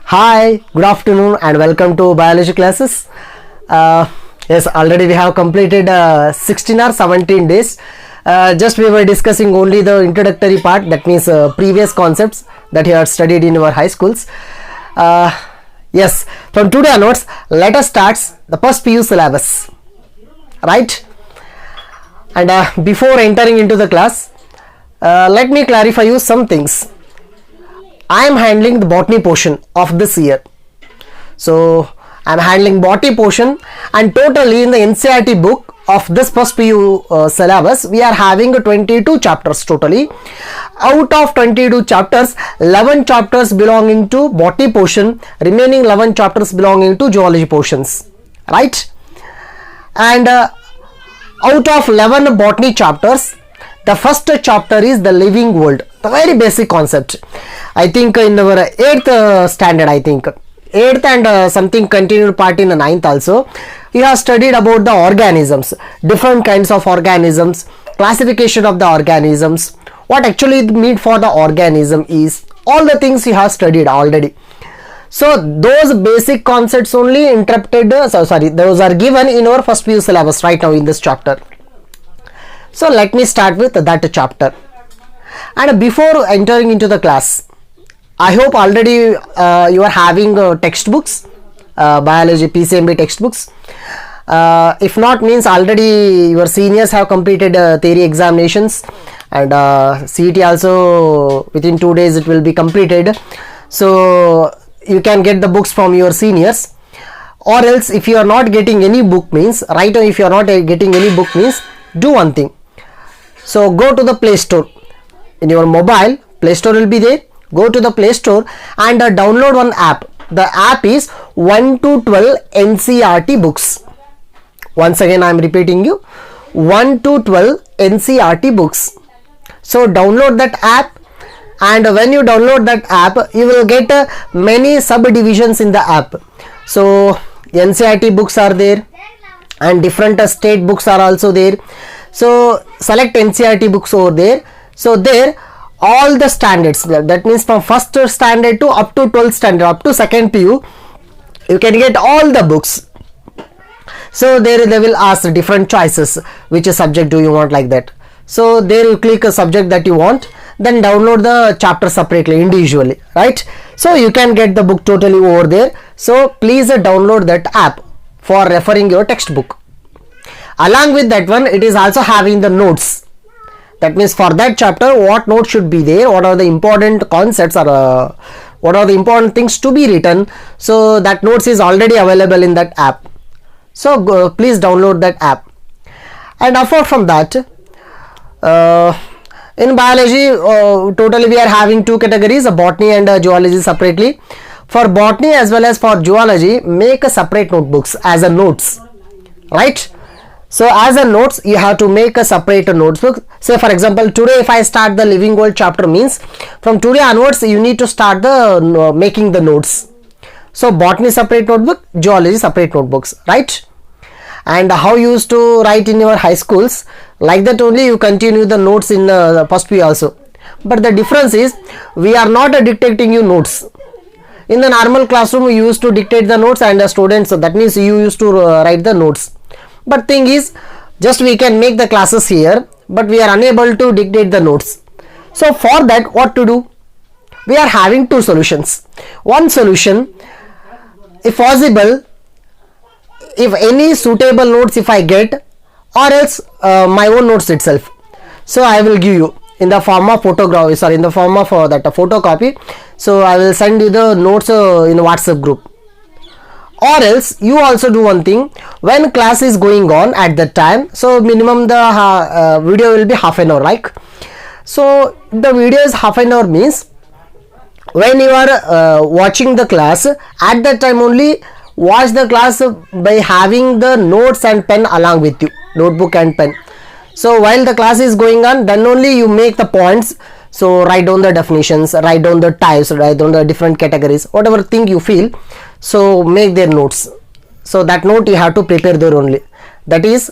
Hi, good afternoon and welcome to biology classes. Yes, already we have completed 16 or 17 days. Just we were discussing only the introductory part, that means previous concepts that you have studied in your high schools. Yes, from today onwards, let us start the first PU syllabus, right? And before entering into the class, let me clarify you some things. I am handling the botany portion of this year. So I am handling botany portion, and totally in the NCERT book of this first PU syllabus, we are having 22 chapters totally. Out of 22 chapters, 11 chapters belonging to botany portion, remaining 11 chapters belonging to zoology portions, right? And out of 11 botany chapters, the first chapter is the living world, the very basic concept. I think in our 8th standard, I think 8th and something continued part in the 9th also, we have studied about the organisms, different kinds of organisms, classification of the organisms, what actually the mean for the organism is, all the things you have studied already. So those basic concepts only those are given in our first PU syllabus right now in this chapter. So let me start with that chapter. And before entering into the class, I hope already you are having textbooks, biology PCMB textbooks. If not, means already your seniors have completed theory examinations, and CET also within 2 days it will be completed. So you can get the books from your seniors, or else if you are not getting any book means, right now if you are not getting any book means, do one thing. So go to the Play Store. In your mobile, Play Store will be there. Go to the Play Store and download one app. The app is 1 to 12 NCERT books. Once again I am repeating you, 1 to 12 NCERT books. So download that app, and when you download that app, you will get many subdivisions in the app. So NCERT books are there, and different state books are also there. So select NCERT books over there. So there all the standards, that means from first standard to up to 12th standard, up to second PU, you can get all the books. So there they will ask different choices, which subject do you want, like that. So there you click a subject that you want, then download the chapter separately, individually, right? So you can get the book totally over there. So please download that app for referring your textbook. Along with that one, it is also having the notes. That means for that chapter, what notes should be there, what are the important concepts, or what are the important things to be written. So that notes is already available in that app. So please download that app. And apart from that, in biology, totally we are having two categories, botany and zoology separately. For botany as well as for zoology, make a separate notebooks as a notes, right? So as a notes, you have to make a separate notebook. Say for example, today if I start the living world chapter means, from today onwards you need to start the making the notes. So botany separate notebook, zoology separate notebooks, right? And how you used to write in your high schools, like that only you continue the notes in the first PU also. But the difference is, we are not dictating you notes. In the normal classroom, we used to dictate the notes, and the students, that means you used to write the notes. But thing is, just we can make the classes here, but we are unable to dictate the notes. So for that, what to do? We are having two solutions. One solution, if possible, if any suitable notes if I get, or else my own notes itself, so I will give you in the form of photograph, in the form of that photocopy. So I will send you the notes in WhatsApp group. Or else you also do one thing, when class is going on at that time, so minimum the video will be half an hour, like. So the video is half an hour means, when you are watching the class, at that time only watch the class by having the notes and pen along with you, notebook and pen. So while the class is going on, then only you make the points. So write down the definitions, write down the types, write down the different categories, whatever thing you feel. So make their notes. So that note you have to prepare there only. That is,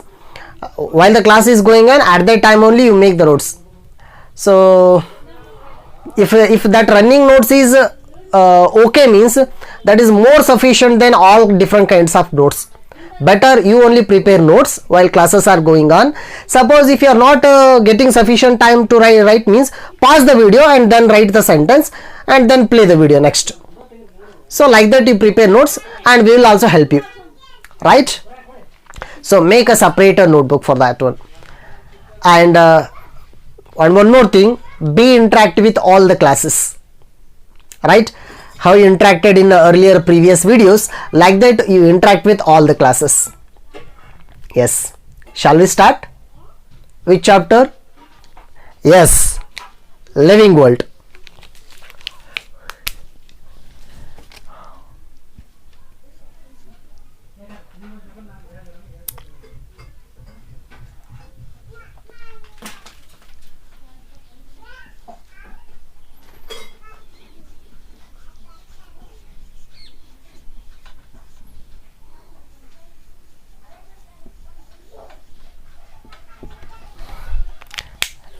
while the class is going on, at that time only you make the notes. So if that running notes is okay means that is more sufficient than all different kinds of notes. Better you only prepare notes while classes are going on. Suppose if you are not getting sufficient time to write means pause the video and then write the sentence and then play the video next. So like that you prepare notes and we will also help you, right? So make a separate notebook for that one. And one more thing, be interactive with all the classes, right? How you interacted in the earlier previous videos, like that you interact with all the classes. Yes, shall we start? Which chapter? Yes, living world.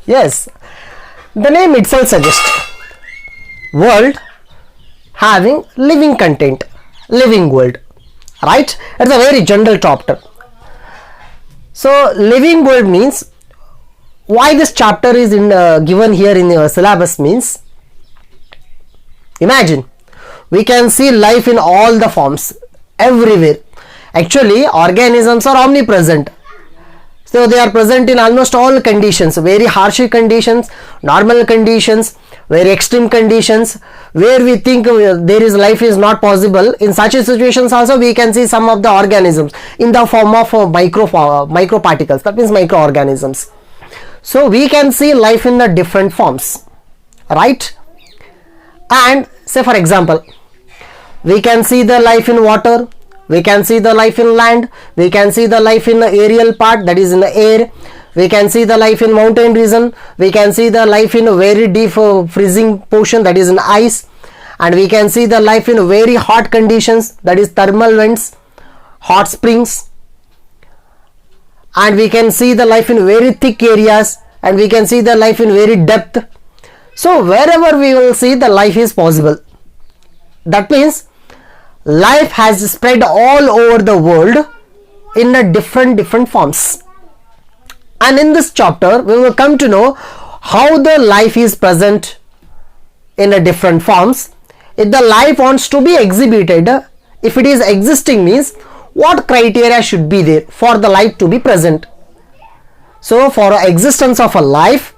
Yes, the name itself suggests world having living content, living world, right? It's a very general chapter. So living world means, why this chapter is given here in your syllabus means, imagine we can see life in all the forms, everywhere. Actually organisms are omnipresent. So they are present in almost all conditions, very harsh conditions, normal conditions, very extreme conditions, where we think there is life is not possible. In such situations also we can see some of the organisms in the form of microparticles, that means microorganisms. So we can see life in the different forms, right? And say for example, we can see the life in water, we can see the life in land, we can see the life in the aerial part, that is in the air, we can see the life in mountain region, we can see the life in a very deep freezing portion, that is in ice, and we can see the life in very hot conditions, that is thermal vents, hot springs, and we can see the life in very thick areas, and we can see the life in very depth. So wherever we will see the life is possible, that means life has spread all over the world in a different forms. And in this chapter we will come to know how the life is present in a different forms. If the life wants to be exhibited, if it is existing means what criteria should be there for the life to be present. So for existence of a life,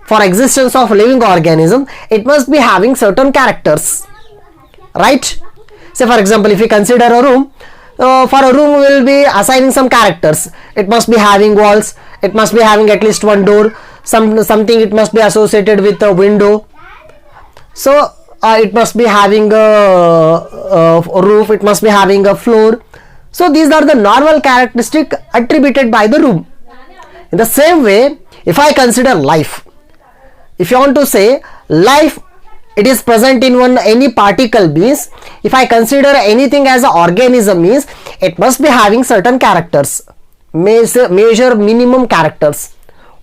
for existence of a living organism, it must be having certain characters, right? Say for example, if we consider a room, for a room we will be assigning some characters. It must be having walls, it must be having at least one door, something it must be associated with a window. So it must be having a roof, it must be having a floor. So these are the normal characteristics attributed by the room. In the same way, if I consider life, if you want to say life, it is present in any particle means, if I consider anything as an organism means, it must be having certain characters, measure minimum characters.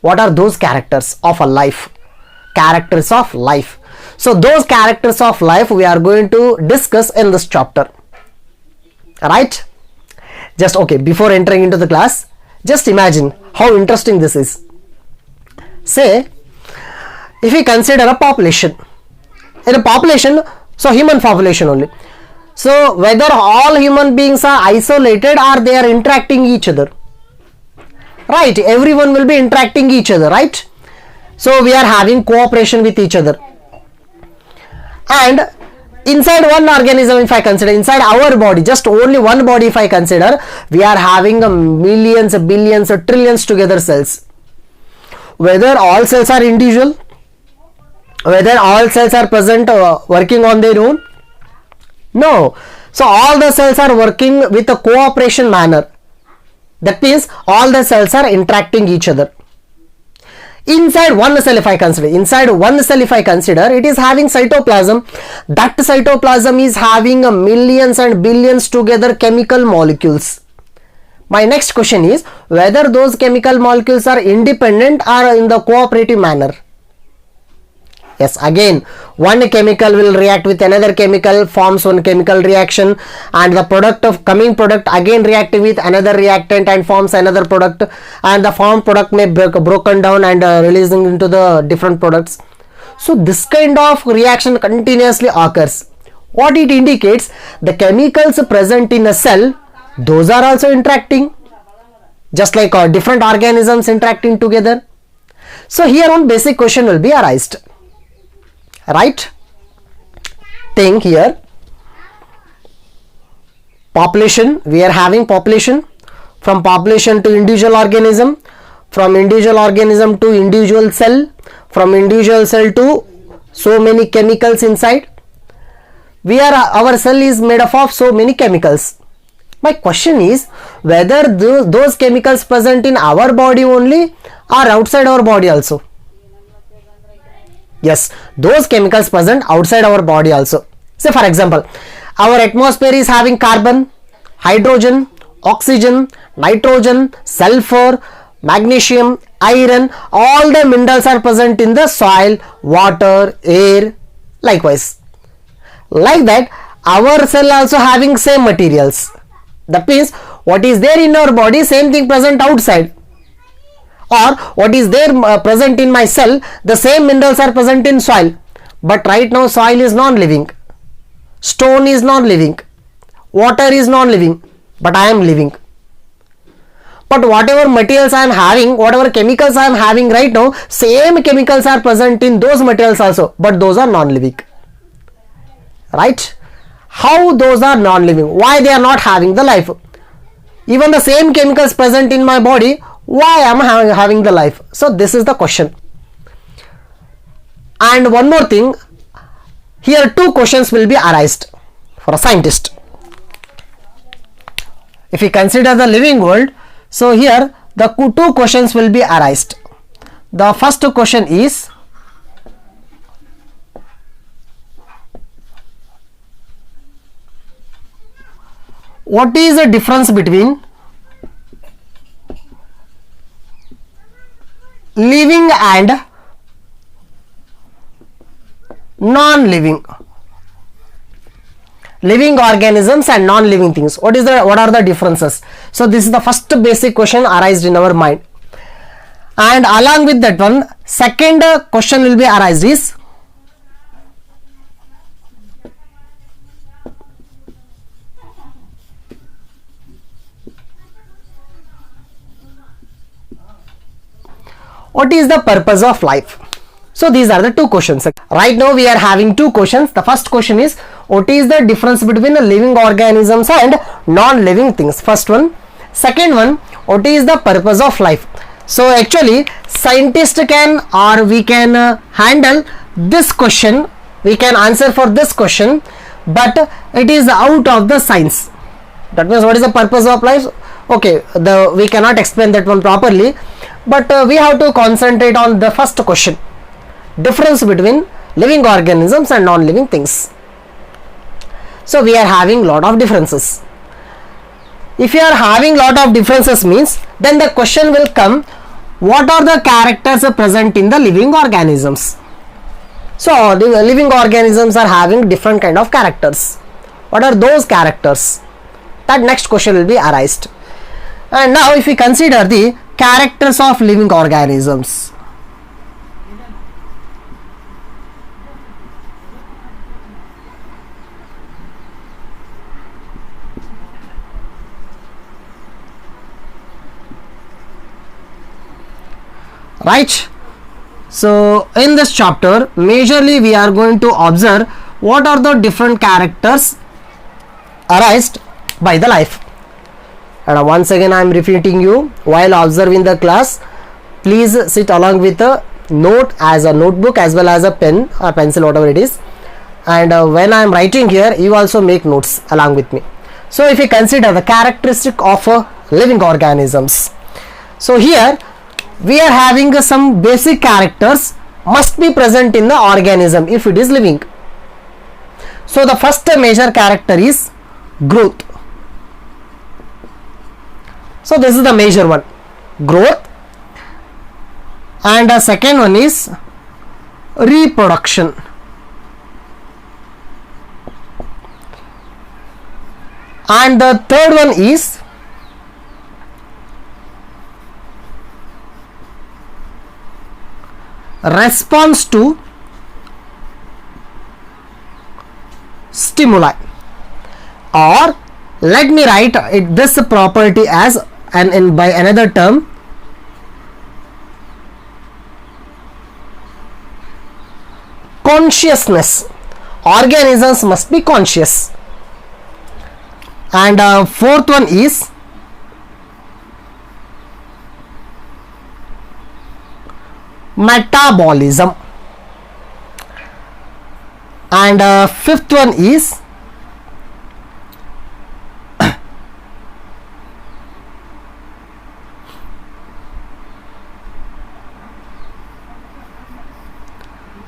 What are those characters of a life? Characters of life. So those characters of life we are going to discuss in this chapter, right? Just okay, before entering into the class, just imagine how interesting this is. Say if we consider a population, in a population, so human population only, so whether all human beings are isolated or they are interacting each other, right? Everyone will be interacting each other, right? So we are having cooperation with each other. And inside one organism, if I consider inside our body, just only one body if I consider, we are having millions, billions, trillions together cells. Whether all cells are individual, whether all cells are present working on their own, no. So all the cells are working with a cooperation manner. That means all the cells are interacting each other. Inside one cell if I consider, it is having cytoplasm. That cytoplasm is having millions and billions together chemical molecules. My next question is whether those chemical molecules are independent or in the cooperative manner. Yes, again one chemical will react with another chemical, forms one chemical reaction, and the product of coming product again reacting with another reactant and forms another product, and the formed product may be broken down and releasing into the different products. So this kind of reaction continuously occurs. What it indicates, the chemicals present in a cell, those are also interacting, just like different organisms interacting together. So here one basic question will be arised. Right? Think here. Population, we are having population. From population to individual organism, from individual organism to individual cell, from individual cell to so many chemicals inside. Our cell is made up of so many chemicals. My question is whether those chemicals present in our body only or outside our body also. Yes, those chemicals present outside our body also. Say for example, our atmosphere is having carbon, hydrogen, oxygen, nitrogen, sulfur, magnesium, iron, all the minerals are present in the soil, water, air, likewise. Like that, our cell also having same materials. That means what is there in our body, same thing present outside. Or what is there present in my cell, the same minerals are present in soil. But right now soil is non-living, stone is non-living, water is non-living, but I am living. But whatever materials I am having, whatever chemicals I am having right now, same chemicals are present in those materials also, but those are non-living. Right? How those are non-living? Why they are not having the life? Even the same chemicals present in my body, why am I having the life? So this is the question. And one more thing, here two questions will be arised for a scientist. If we consider the living world, so here the two questions will be arised. The first question is, what is the difference between living and non-living, living organisms and non-living things? What are the differences? So this is the first basic question arised in our mind, and along with that one, second question will be arised is, what is the purpose of life? So these are the two questions. Right now we are having two questions. The first question is, what is the difference between living organisms and non-living things? First one. Second one, what is the purpose of life? So actually scientists can, or we can handle this question, we can answer for this question, but it is out of the science. That means what is the purpose of life? Okay, we cannot explain that one properly, but we have to concentrate on the first question, difference between living organisms and non-living things. So we are having lot of differences. If you are having lot of differences means, then the question will come, what are the characters present in the living organisms? So the living organisms are having different kind of characters. What are those characters? That next question will be arised. And now if we consider the characters of living organisms, right? So in this chapter majorly we are going to observe what are the different characters arised by the life. And once again I am repeating you, while observing the class, please sit along with a note, as a notebook as well as a pen or pencil, whatever it is, and when I am writing here, you also make notes along with me. So if you consider the characteristic of living organisms, so here we are having some basic characters must be present in the organism if it is living. So the first major character is growth. So this is the major one, growth, and the second one is reproduction. And the third one is response to stimuli, or let me write it this property as by another term, consciousness. Organisms must be conscious. And fourth one is metabolism. And fifth one is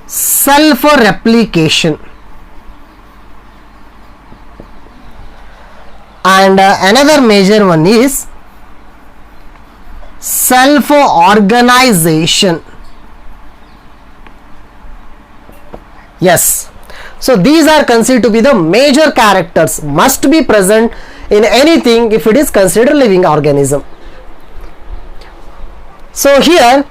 self-replication. And another major one is self-organization. Yes, so these are considered to be the major characters must be present in anything if it is considered living organism. So here,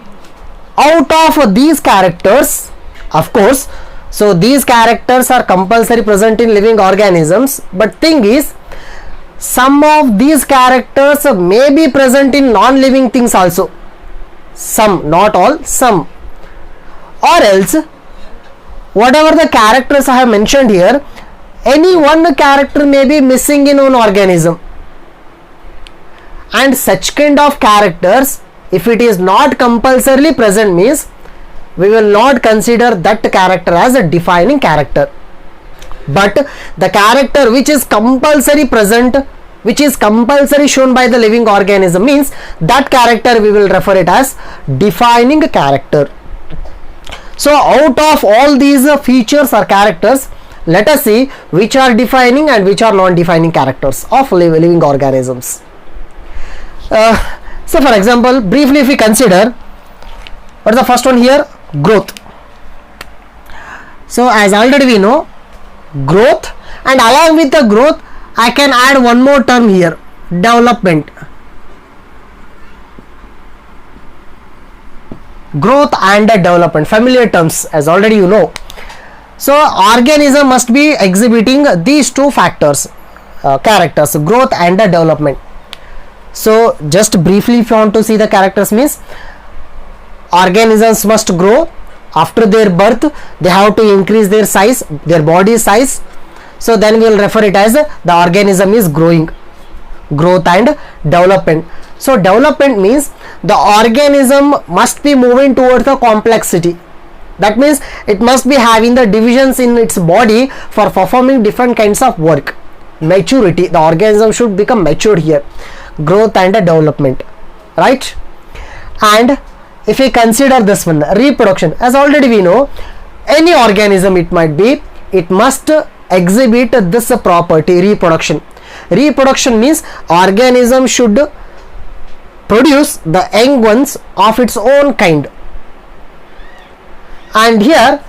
out of these characters, of course, so these characters are compulsory present in living organisms, but thing is, some of these characters may be present in non-living things also. Some, not all, some. Or else, whatever the characters I have mentioned here, any one character may be missing in an organism. And such kind of characters, if it is not compulsorily present, means we will not consider that character as a defining character. But the character which is compulsory present, which is compulsory shown by the living organism, means that character we will refer it as defining character. So out of all these features or characters, let us see which are defining and which are non-defining characters of living organisms. So for example, briefly if we consider, what is the first one here? Growth. So as already we know, growth, and along with the growth I can add one more term here, development. Growth and development, familiar terms as already you know. So organism must be exhibiting these two factors, characters, growth and development. So just briefly if you want to see the characters, means organisms must grow. After their birth they have to increase their size, their body size. So then we will refer it as the organism is growing, growth and development. So development means the organism must be moving towards the complexity. That means it must be having the divisions in its body for performing different kinds of work. Maturity, the organism should become matured here. Growth and development, right? And if we consider this one, reproduction, as already we know, any organism it might be, it must exhibit this property, reproduction. Reproduction means organism should produce the young ones of its own kind. And here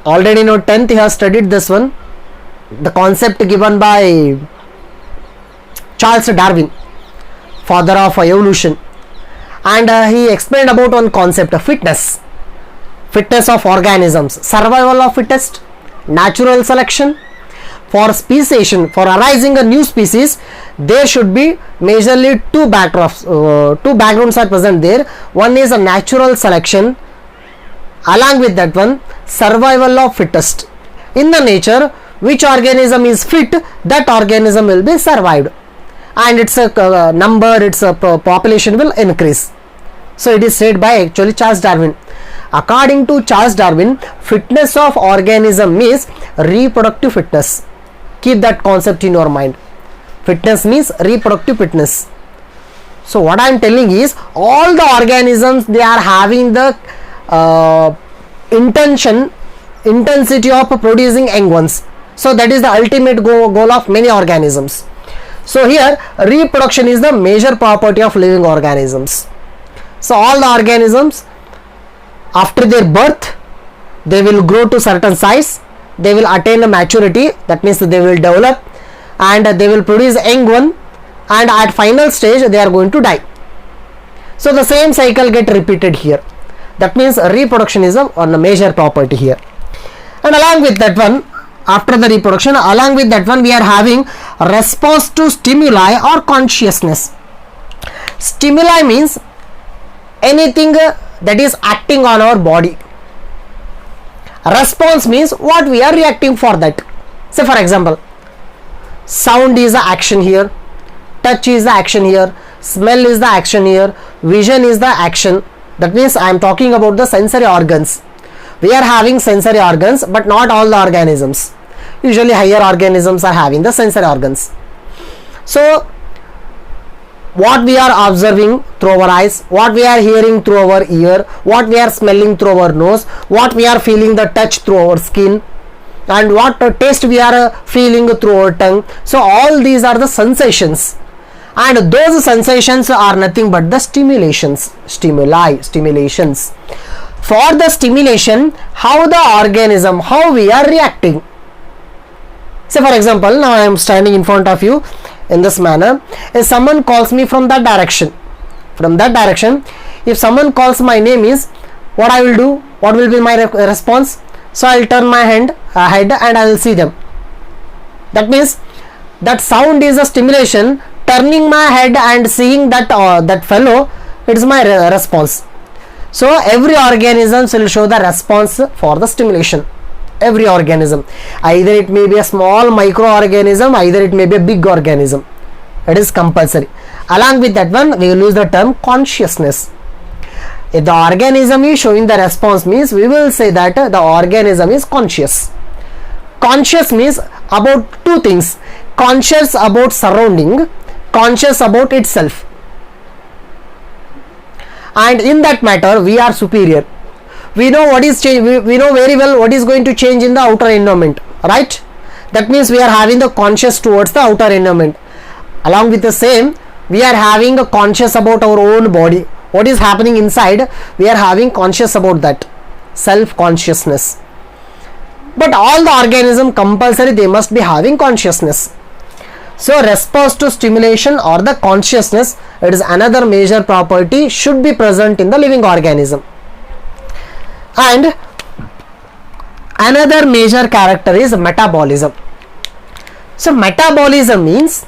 already know 10th he has studied this one, the concept given by Charles Darwin, father of evolution, and he explained about one concept of fitness of organisms, survival of fittest, natural selection. For speciation, for arising a new species, there should be majorly two backgrounds are present there. One is a natural selection, along with that one survival of fittest. In the nature, which organism is fit, that organism will be survived, and its number, its population will increase. So it is said by actually Charles Darwin. According to Charles Darwin, fitness of organism means reproductive fitness. Keep that concept in your mind. Fitness means reproductive fitness. So what I am telling is, all the organisms, they are having the intensity of producing young ones. So that is the ultimate goal of many organisms. So here reproduction is the major property of living organisms. So all the organisms after their birth, they will grow to certain size, they will attain a maturity, that means they will develop and they will produce young one, and at final stage they are going to die. So the same cycle get repeated here. That means reproduction is a major property here. And along with that one, after the reproduction, along with that one, we are having response to stimuli or consciousness. Stimuli means anything that is acting on our body. Response means what we are reacting for that. Say for example, sound is the action here, touch is the action here, smell is the action here, vision is the action. That means I am talking about the sensory organs. We are having sensory organs, but not all the organisms. Usually higher organisms are having the sensory organs. So what we are observing through our eyes, what we are hearing through our ear, what we are smelling through our nose, what we are feeling the touch through our skin, and what taste we are feeling through our tongue. So all these are the sensations, and those sensations are nothing but the stimulations. For the stimulation, how the organism, how we are reacting. Say for example, now I am standing in front of you in this manner. If someone calls me from that direction, if someone calls my name, is what I will do, what will be my response? So I will turn my head and I will see them. That means that sound is a stimulation. Turning my head and seeing that fellow, it is my response. So every organism will show the response for the stimulation. Every organism, either it may be a small microorganism, either it may be a big organism. It is compulsory. Along with that one, we will use the term consciousness. If the organism is showing the response, means we will say that the organism is conscious. Conscious means about two things: conscious about surrounding, conscious about itself. And in that matter, we are superior. We know what is change. We know very well what is going to change in the outer environment, right? That means we are having the conscious towards the outer environment. Along with the same, we are having a conscious about our own body. What is happening inside, we are having conscious about that. Self-consciousness. But all the organism compulsory, they must be having consciousness. So response to stimulation or the consciousness, it is another major property should be present in the living organism. And another major character is metabolism. So metabolism means,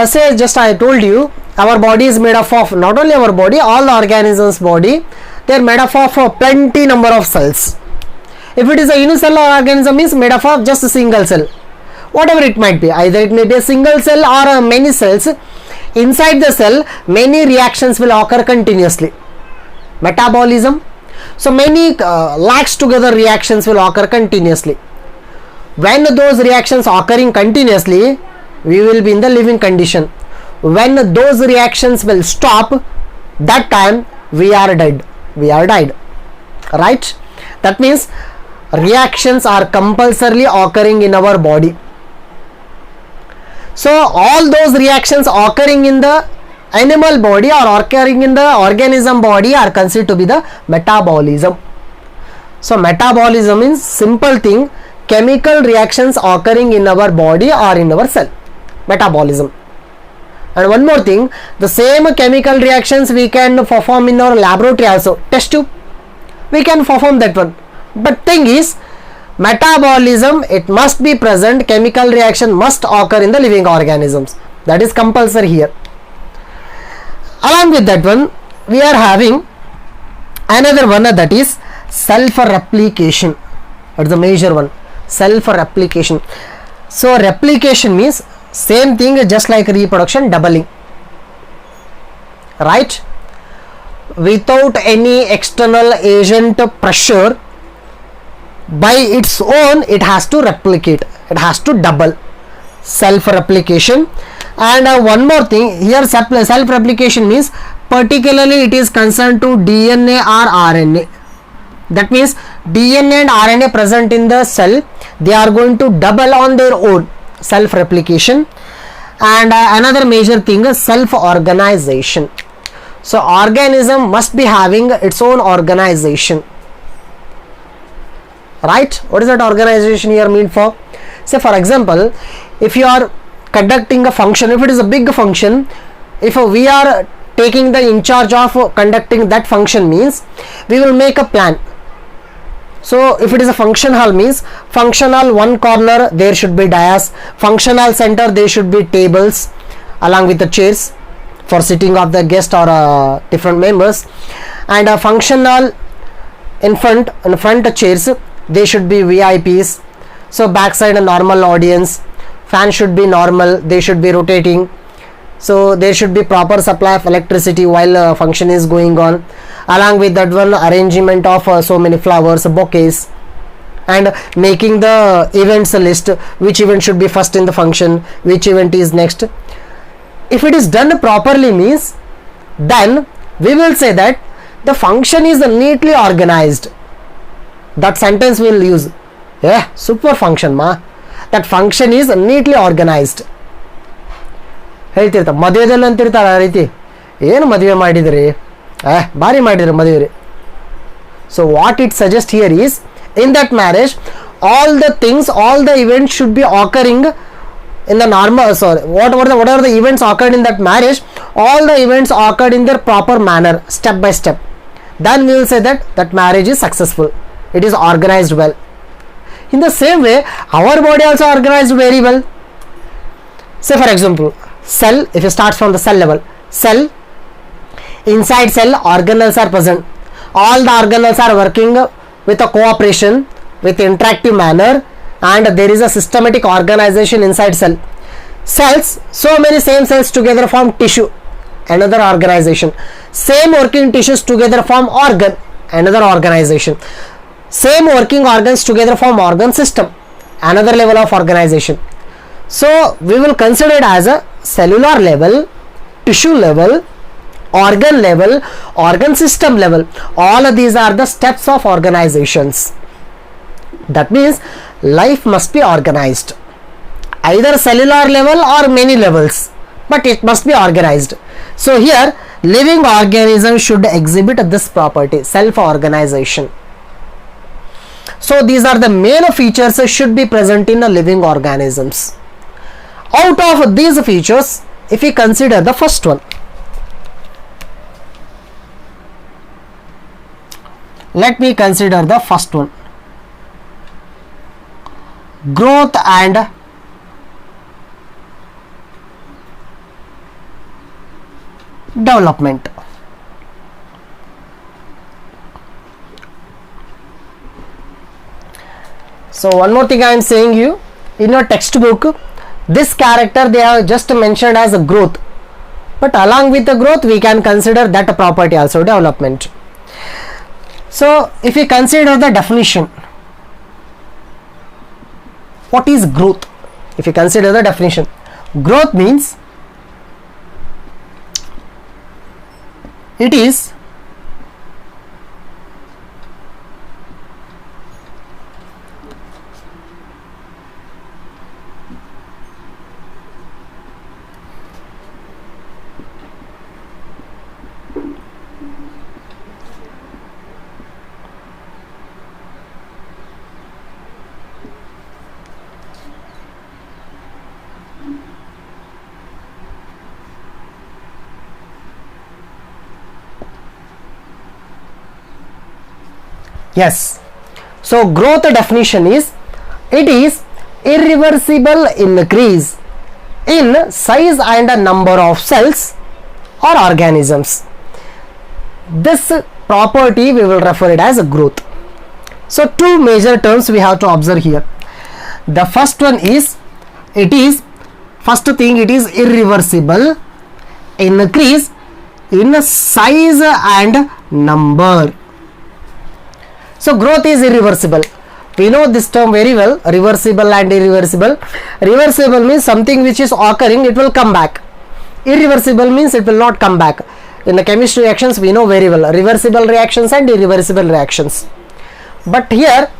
say just I told you, our body is made up of, not only our body, all the organisms body, they are made up of plenty number of cells. If it is a unicellular organism, is made up of just a single cell. Whatever it might be, either it may be a single cell or many cells. Inside the cell, many reactions will occur continuously. Metabolism. So many lakhs together reactions will occur continuously. When those reactions occurring continuously, we will be in the living condition. When those reactions will stop, that time we are dead. We are died. Right? That means reactions are compulsorily occurring in our body. So all those reactions occurring in the animal body or occurring in the organism body are considered to be the metabolism. So metabolism means simple thing, chemical reactions occurring in our body or in our cell. Metabolism. And one more thing, the same chemical reactions we can perform in our laboratory also. Test tube, we can perform that one. But thing is, metabolism, it must be present, chemical reaction must occur in the living organisms. That is compulsory here. Along with that one, we are having another one, that is self-replication. That's the major one, self-replication. So replication means same thing just like reproduction, doubling. Right? Without any external agent pressure, by its own it has to replicate, it has to double. Self-replication. And one more thing here, self-replication means particularly it is concerned to DNA or RNA. That means DNA and RNA present in the cell, they are going to double on their own. Self-replication. And another major thing is self-organization. So organism must be having its own organization, right? What is that organization here mean for? Say for example, if you are conducting a function, if it is a big function, if we are taking the in charge of conducting that function, means we will make a plan. So if it is a function hall, means function hall one corner there should be dais, function hall center there should be tables along with the chairs for sitting of the guest or different members, and a function hall in front chairs they should be VIPs. So backside a normal audience, fan should be normal, they should be rotating, so there should be proper supply of electricity while function is going on. Along with that one, arrangement of so many flowers, bouquets, and making the events list, which event should be first in the function, which event is next. If it is done properly, means then we will say that the function is neatly organized. That sentence we will use, yeah, super function ma, that function is neatly organized. ಹೇಳ್ತಿರ್ತಾರೆ ಮದುವೆದಲ್ಲಿ ಅಂತಿರ್ತಾರೆ ಆ ರೀತಿ, ಏನು ಮದುವೆ ಮಾಡಿದ್ರಿ, ಭಾರಿ ಮಾಡಿದ್ರಿ ಮದುವೆ. So what it suggest here is, in that marriage all the things, all the events should be occurring in the normal, whatever the events occurred in that marriage, all the events occurred in their proper manner, step by step. Then we will say that that marriage is successful, it is organized well. In the same way our body also organized very well. Say for example cell, if you start from the cell level, cell, inside cell organelles are present, all the organelles are working with a cooperation, with interactive manner, and there is a systematic organization inside cell. Cells, so many same cells together form tissue, another organization. Same working tissues together form organ, another organization. Same working organs together form organ system, another level of organization. So we will consider it as a cellular level, tissue level, organ level, organ system level. All of these are the steps of organizations. That means life must be organized, either cellular level or many levels, but it must be organized. So here living organism should exhibit this property, self organization. So these are the main features should be present in the living organisms. Out of these features, if we consider the first one, let me consider the first one, growth and development. So one more thing I am saying you, in your textbook this character they have just mentioned as a growth, but along with the growth we can consider that property also, development. So if we consider the definition, what is growth? If you consider the definition, growth means it is yes. So growth definition is, it is irreversible increase in size and number of cells or organisms. This property we will refer it as growth. So two major terms we have to observe here. The first one is, it is, first thing, it is irreversible increase in size and number. So growth is irreversible. We know this term very well, reversible and irreversible. Reversible means something which is occurring, it will come back. Irreversible means it will not come back. In the chemistry reactions we know very well, reversible reactions and irreversible reactions. But here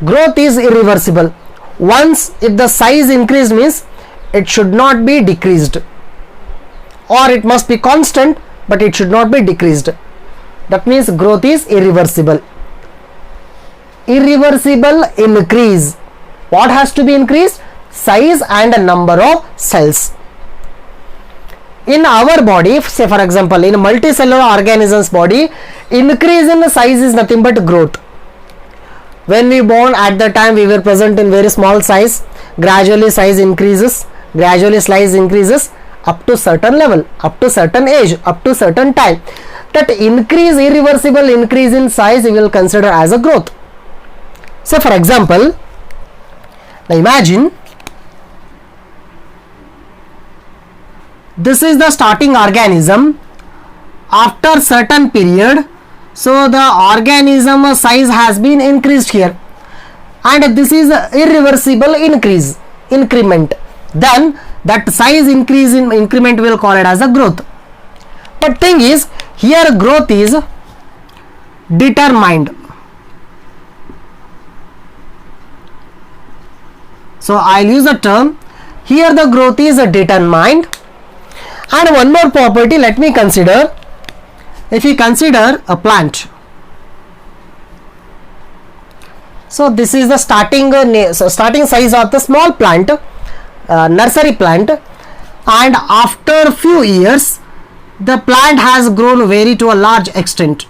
growth is irreversible. Once if the size increased, means it should not be decreased, or it must be constant but it should not be decreased. That means growth is irreversible. Irreversible increase. What has to be increased? Size and number of cells. In our body, say for example, in multicellular organisms body, increase in the size is nothing but growth. When we born, at the time we were present in very small size, gradually size increases, up to certain level, up to certain age, up to certain time. That increase, irreversible increase in size, we will consider as a growth. So for example, now imagine this is the starting organism. After certain period, so the organism size has been increased here, and this is irreversible increment. Then that size increase in increment will call it as a growth. But thing is, here growth is determined. So I'll use the term here, the growth is determined. And one more property let me consider. If we consider a plant, so this is the starting size of the small plant, nursery plant, and after few years the plant has grown very to a large extent.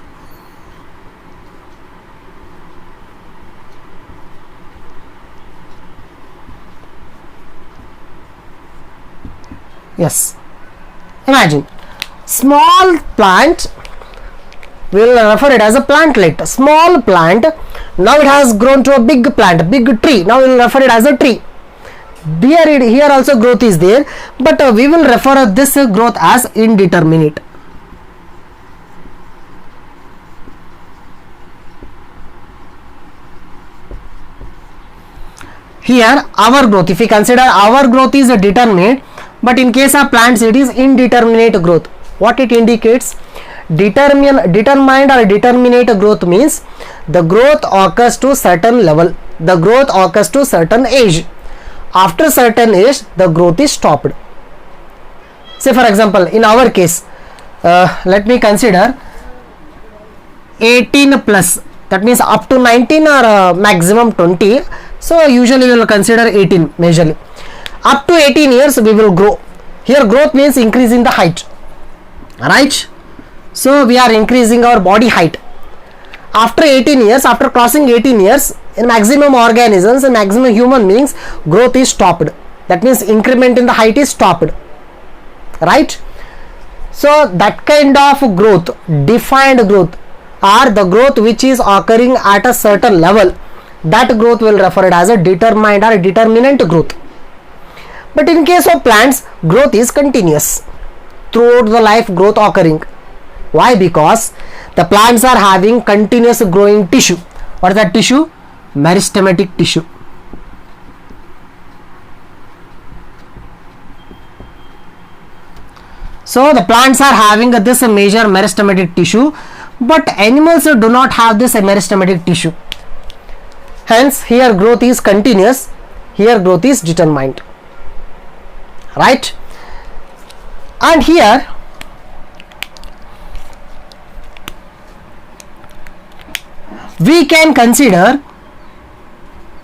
Yes, imagine small plant, we will refer it as a plantlet. Small plant, now it has grown to a big plant, big tree. Now we will refer it as a tree. Here also growth is there, but we will refer this growth as indeterminate. Here our growth, if we consider our growth is determinate, but in case of plants it is indeterminate growth. What it indicates? Determined or determinate growth means the growth occurs to certain level, the growth occurs to certain age. After certain age, the growth is stopped. Say for example, in our case, let me consider 18 plus, that means up to 19 or maximum 20. So usually we will consider 18 majorly. Up to 18 years we will grow. Here growth means increase in the height, right? So we are increasing our body height. After 18 years, after crossing 18 years, in maximum organisms and maximum human beings, growth is stopped. That means increment in the height is stopped, right? So that kind of growth, defined growth, or the growth which is occurring at a certain level, that growth will refer it as a determined or determinant growth. But in case of plants, growth is continuous, throughout the life growth occurring. Why? Because the plants are having continuous growing tissue. What is that tissue? Meristematic tissue. So the plants are having this major meristematic tissue, but animals do not have this meristematic tissue. Hence here growth is continuous, here growth is determined, right? And here we can consider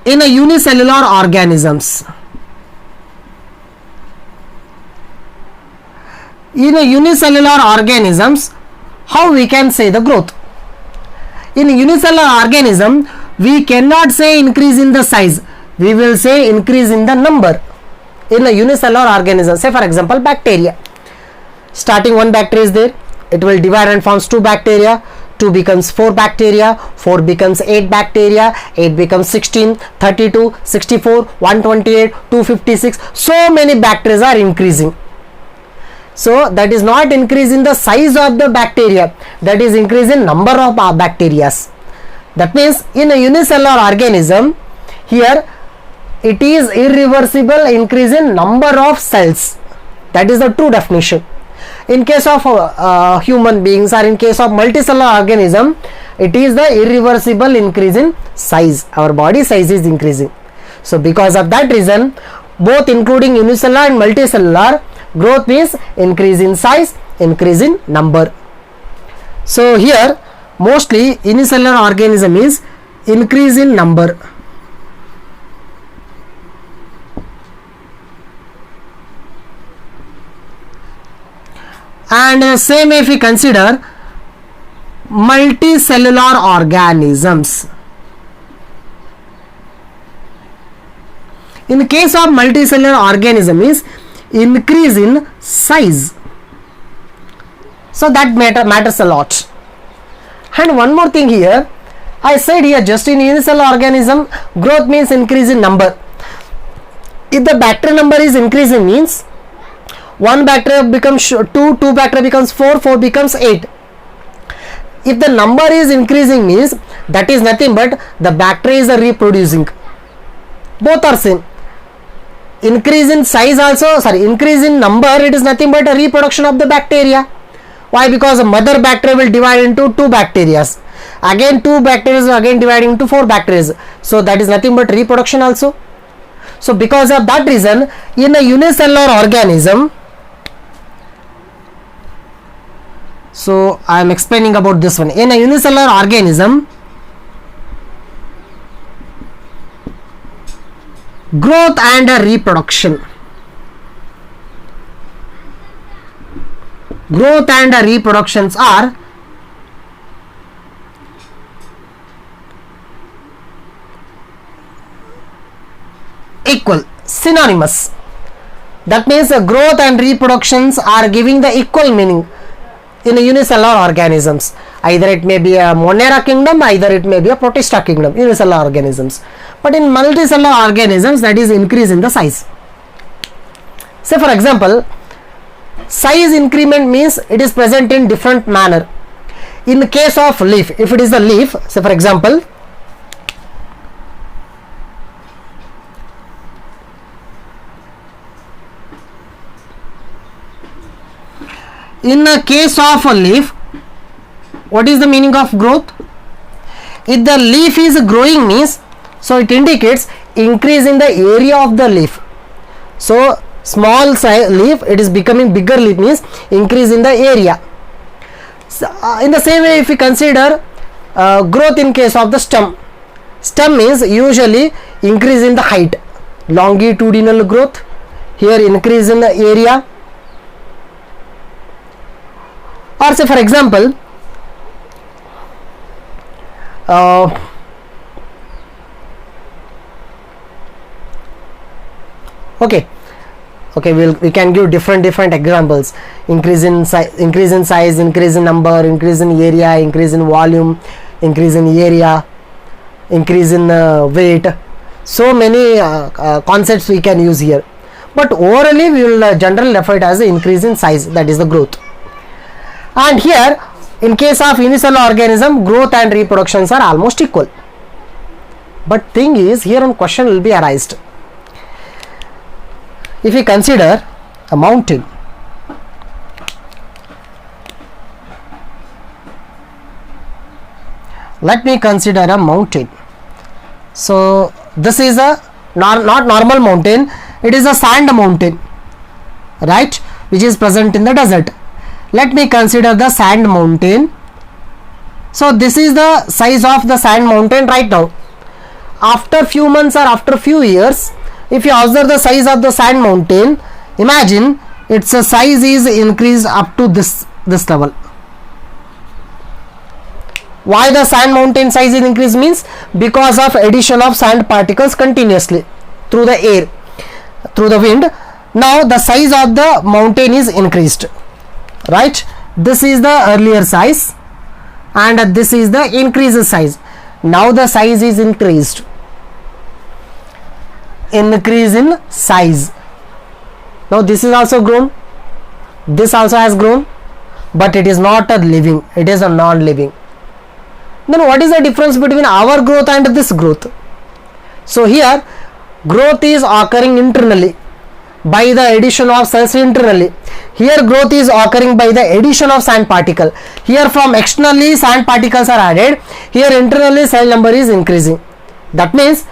in a unicellular organisms. In a unicellular organisms, how we can say the growth? In a unicellular organism, we cannot say increase in the size, we will say increase in the number. In a unicellular organism, say for example bacteria, starting one bacteria is there, it will divide and forms two bacteria, 2 becomes 4 bacteria, 4 becomes 8 bacteria, 8 becomes 16, 32, 64, 128, 256, so many bacteria are increasing. So that is not increase in the size of the bacteria, that is increase in number of bacteria. That means in a unicellular organism, here it is irreversible increase in number of cells. That is the true definition. In case of human beings or in case of multicellular organism, it is the irreversible increase in size. Our body size is increasing. So because of that reason, both including unicellular and multicellular, growth means increase in size, increase in number. So here mostly unicellular organism is increase in number. And same if we consider multicellular organisms. In the case of multicellular organism is increase in size. So that matters a lot. And one more thing here, I said here just in unicellular organism growth means increase in number. If the bacterial number is increasing means 1 bacteria becomes 2, 2 bacteria becomes 4, 4 becomes 8. If the number is increasing means that is nothing but the bacteria is reproducing. Both are same. Increase in size also, increase in number, it is nothing but a reproduction of the bacteria. Why? Because the mother bacteria will divide into 2 bacteria. Again 2 bacteria again dividing into 4 bacteria. So that is nothing but reproduction also. So because of that reason in a unicellular organism, so I am explaining about this one. In a unicellular organism, growth and reproduction. Growth and reproductions are equal, synonymous. That means growth and reproductions are giving the equal meaning in a unicellular organisms. Either it may be a Monera kingdom, either it may be a Protista kingdom, unicellular organisms. But in multicellular organisms, that is increase in the size. Say for example, size increment means it is present in different manner. In the case of leaf, if it is the leaf, say for example, in the case of a leaf, what is the meaning of growth? If the leaf is growing means, so it indicates increase in the area of the leaf. So small size leaf, it is becoming bigger leaf means increase in the area. So, in the same way if we consider growth in case of the stem, stem means usually increase in the height, longitudinal growth, here increase in the area. Or say for example, we can give different examples. Increase in size, increase in number, increase in area, increase in volume, increase in area, increase in weight. So many concepts we can use here, but orally we will generally refer it as the increase in size, that is the growth. And here in case of unicellular organism, growth and reproductions are almost equal. But thing is, here one question will be arised. If we consider a mountain, let me consider a mountain. So this is a not normal mountain, it is a sand mountain, right, which is present in the desert. Let me consider the sand mountain. So this is the size of the sand mountain right now. After few months or after few years, if you observe the size of the sand mountain, imagine its size is increased up to this level. Why the sand mountain size is increased means because of addition of sand particles continuously through the air, through the wind. Now the size of the mountain is increased, right? This is the earlier size and this is the increased size. Now the size is increased, increase in size. Now this is also grown, this also has grown, but it is not a living, it is a non-living. Then what is the difference between our growth and this growth? So here growth is occurring internally by the addition of cells internally. Here growth is occurring by the addition of sand particle. Here from externally sand particles are added, here internally cell number is increasing. That means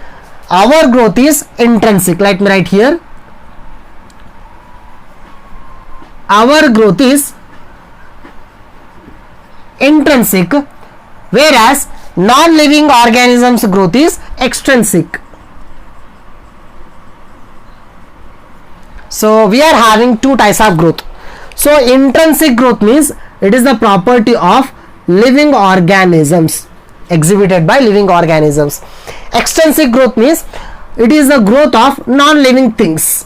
our growth is intrinsic. Let me write here, our growth is intrinsic, whereas non-living organisms growth is extrinsic. So we are having two types of growth. So intrinsic growth means it is the property of living organisms, exhibited by living organisms. Extrinsic growth means it is the growth of non-living things.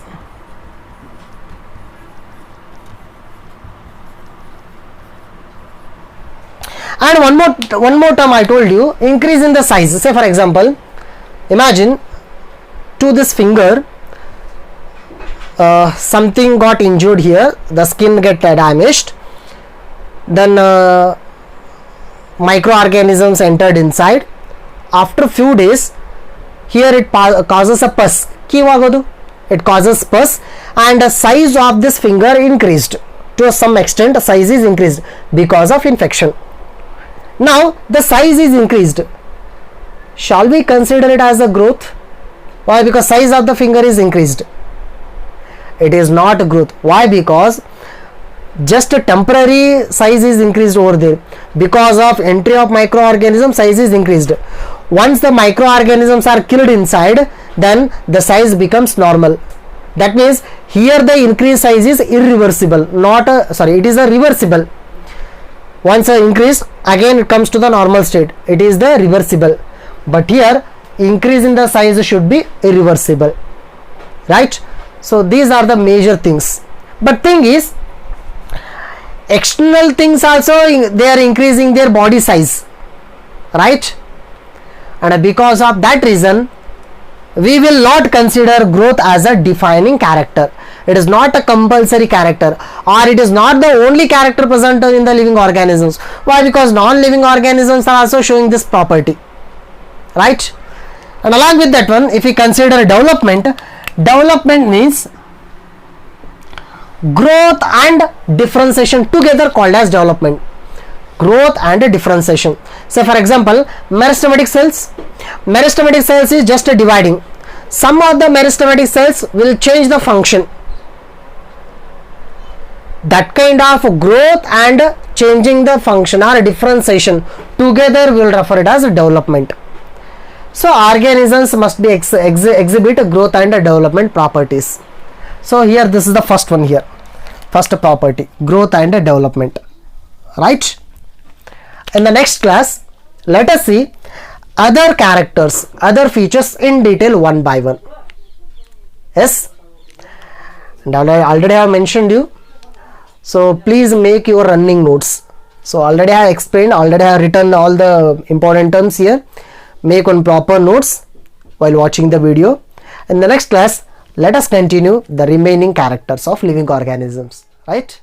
And one more term I told you, increase in the size. Say for example, imagine to this finger, something got injured here, the skin get damaged, then microorganisms entered inside. After few days, here it causes a pus. It causes pus, and the size of this finger increased. To some extent, size is increased because of infection. Now the size is increased. Shall we consider it as a growth? Why? Because size of the finger is increased. It is not a growth. Why? Because just a temporary size is increased over there. Because of entry of microorganisms, size is increased. Once the microorganisms are killed inside, then the size becomes normal. That means here the increased size is irreversible. It is a reversible. Once increase, again it comes to the normal state. It is the reversible. But here increase in the size should be irreversible, right? So these are the major things. But thing is, external things also, they are increasing their body size, right? And because of that reason, we will not consider growth as a defining character. It is not a compulsory character, or it is not the only character present in the living organisms. Why? Because non-living organisms are also showing this property, right? And along with that one, if we consider development means growth and differentiation together called as development. Growth and differentiation. Say for example, meristematic cells. Meristematic cells is just a dividing. Some of the meristematic cells will change the function. That kind of growth and changing the function or differentiation together we will refer it as development. So organisms must be exhibit growth and development properties. So here this is the first one here. First property, growth and development, right? In the next class, let us see other characters, other features in detail one by one. Yes, and already I have mentioned you. So please make your running notes. So already I have explained, already I have written all the important terms here. Make one proper notes while watching the video. In the next class, let us continue the remaining characters of living organisms, right?